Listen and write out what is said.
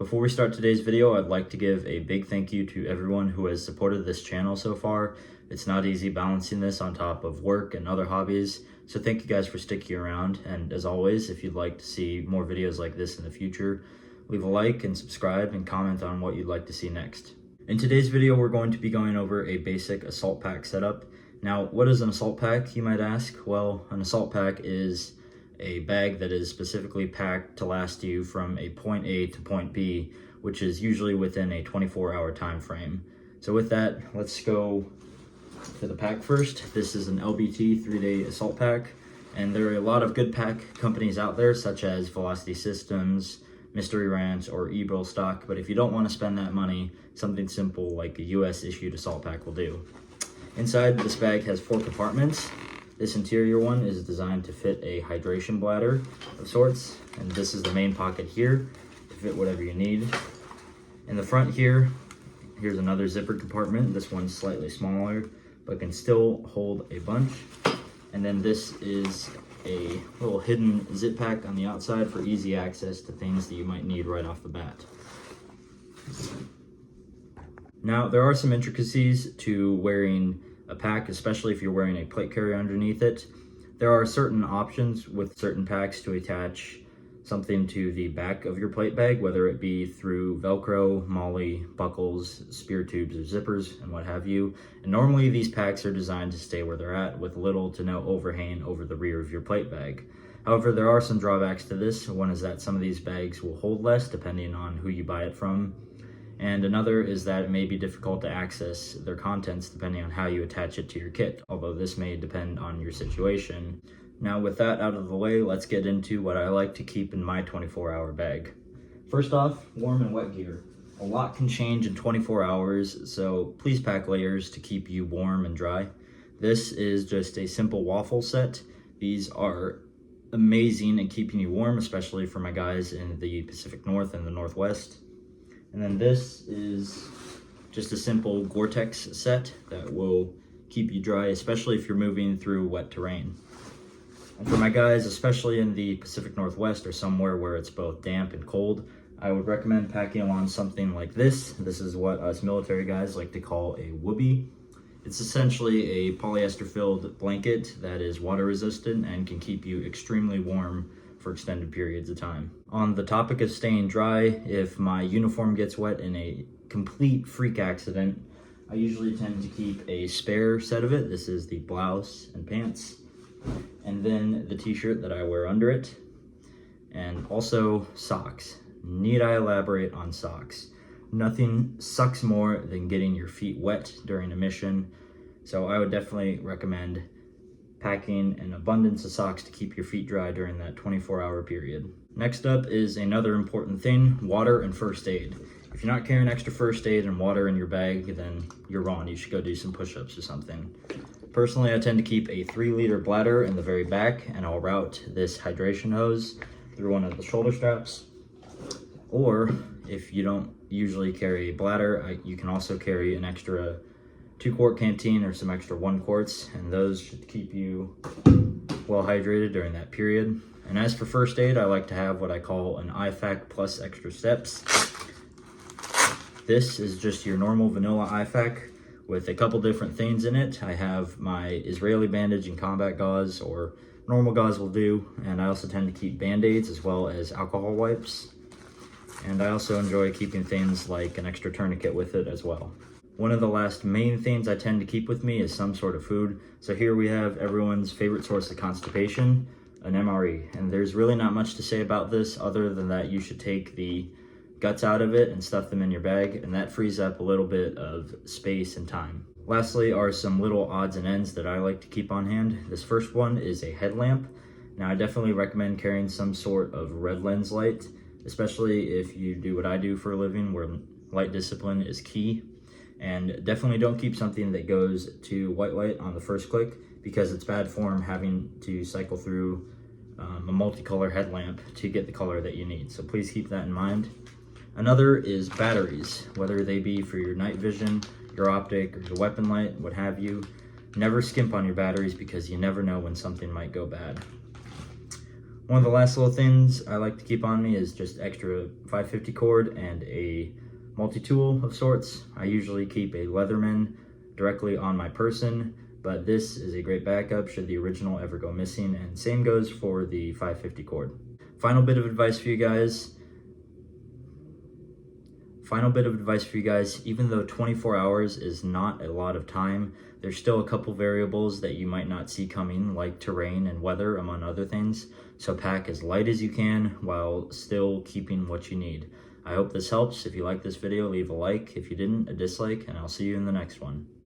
Before we start today's video, I'd like to give a big thank you to everyone who has supported this channel so far. It's not easy balancing this on top of work and other hobbies, so thank you guys for sticking around. And as always, if you'd like to see more videos like this in the future, leave a like and subscribe and comment on what you'd like to see next. In today's video, we're going to be going over a basic assault pack setup. Now, what is an assault pack, you might ask? Well, an assault pack is a bag that is specifically packed to last you from a point A to point B, which is usually within a 24-hour time frame. So with that, let's go to the pack first. This is an LBT 3-day assault pack, and there are a lot of good pack companies out there, such as Velocity Systems, Mystery Ranch, or Ebril stock. But if you don't want to spend that money, something simple like a US issued assault pack will do. Inside, this bag has 4 compartments. This interior one is designed to fit a hydration bladder of sorts, and this is the main pocket here to fit whatever you need. In the front here, here's another zippered compartment. This one's slightly smaller, but can still hold a bunch. And then this is a little hidden zip pack on the outside for easy access to things that you might need right off the bat. Now, there are some intricacies to wearing a pack, especially if you're wearing a plate carrier underneath it. There are certain options with certain packs to attach something to the back of your plate bag, whether it be through Velcro, MOLLE, buckles, spear tubes, or zippers, and what have you. And normally these packs are designed to stay where they're at with little to no overhang over the rear of your plate bag. However, there are some drawbacks to this. One is that some of these bags will hold less depending on who you buy it from. And another is that it may be difficult to access their contents depending on how you attach it to your kit, although this may depend on your situation. Now, with that out of the way, let's get into what I like to keep in my 24-hour bag. First off, warm and wet gear. A lot can change in 24 hours, so please pack layers to keep you warm and dry. This is just a simple waffle set. These are amazing at keeping you warm, especially for my guys in the Pacific North and the Northwest. And then this is just a simple Gore-Tex set that will keep you dry, especially if you're moving through wet terrain. And for my guys, especially in the Pacific Northwest or somewhere where it's both damp and cold, I would recommend packing along something like this. This is what us military guys like to call a whoopee. It's essentially a polyester-filled blanket that is water resistant and can keep you extremely warm for extended periods of time. On the topic of staying dry, if my uniform gets wet in a complete freak accident, I usually tend to keep a spare set of it. This is the blouse and pants, and then the t-shirt that I wear under it, and also socks. Need I elaborate on socks? Nothing sucks more than getting your feet wet during a mission, so I would definitely recommend packing an abundance of socks to keep your feet dry during that 24-hour period. Next up is another important thing, water and first aid. If you're not carrying extra first aid and water in your bag, then you're wrong. You should go do some push-ups or something. Personally, I tend to keep a 3-liter bladder in the very back, and I'll route this hydration hose through one of the shoulder straps. Or if you don't usually carry a bladder, you can also carry an extra 2-quart canteen or some extra 1 quarts, and those should keep you well hydrated during that period. And as for first aid, I like to have what I call an IFAK plus extra steps. This is just your normal vanilla IFAK with a couple different things in it. I have my Israeli bandage and combat gauze, or normal gauze will do, and I also tend to keep band-aids as well as alcohol wipes. And I also enjoy keeping things like an extra tourniquet with it as well. One of the last main things I tend to keep with me is some sort of food. So here we have everyone's favorite source of constipation, an MRE. And there's really not much to say about this other than that you should take the guts out of it and stuff them in your bag, and that frees up a little bit of space and time. Lastly are some little odds and ends that I like to keep on hand. This first one is a headlamp. Now, I definitely recommend carrying some sort of red lens light, especially if you do what I do for a living, where light discipline is key. And definitely don't keep something that goes to white light on the first click, because it's bad form having to cycle through a multicolor headlamp to get the color that you need. So please keep that in mind. Another is batteries, whether they be for your night vision, your optic, or your weapon light, what have you. Never skimp on your batteries, because you never know when something might go bad. One of the last little things I like to keep on me is just extra 550 cord and a multi-tool of sorts. I usually keep a Leatherman directly on my person, but this is a great backup should the original ever go missing, and same goes for the 550 cord. Final bit of advice for you guys, even though 24 hours is not a lot of time, there's still a couple variables that you might not see coming, like terrain and weather, among other things. So pack as light as you can while still keeping what you need. I hope this helps. If you like this video, leave a like. If you didn't, a dislike, and I'll see you in the next one.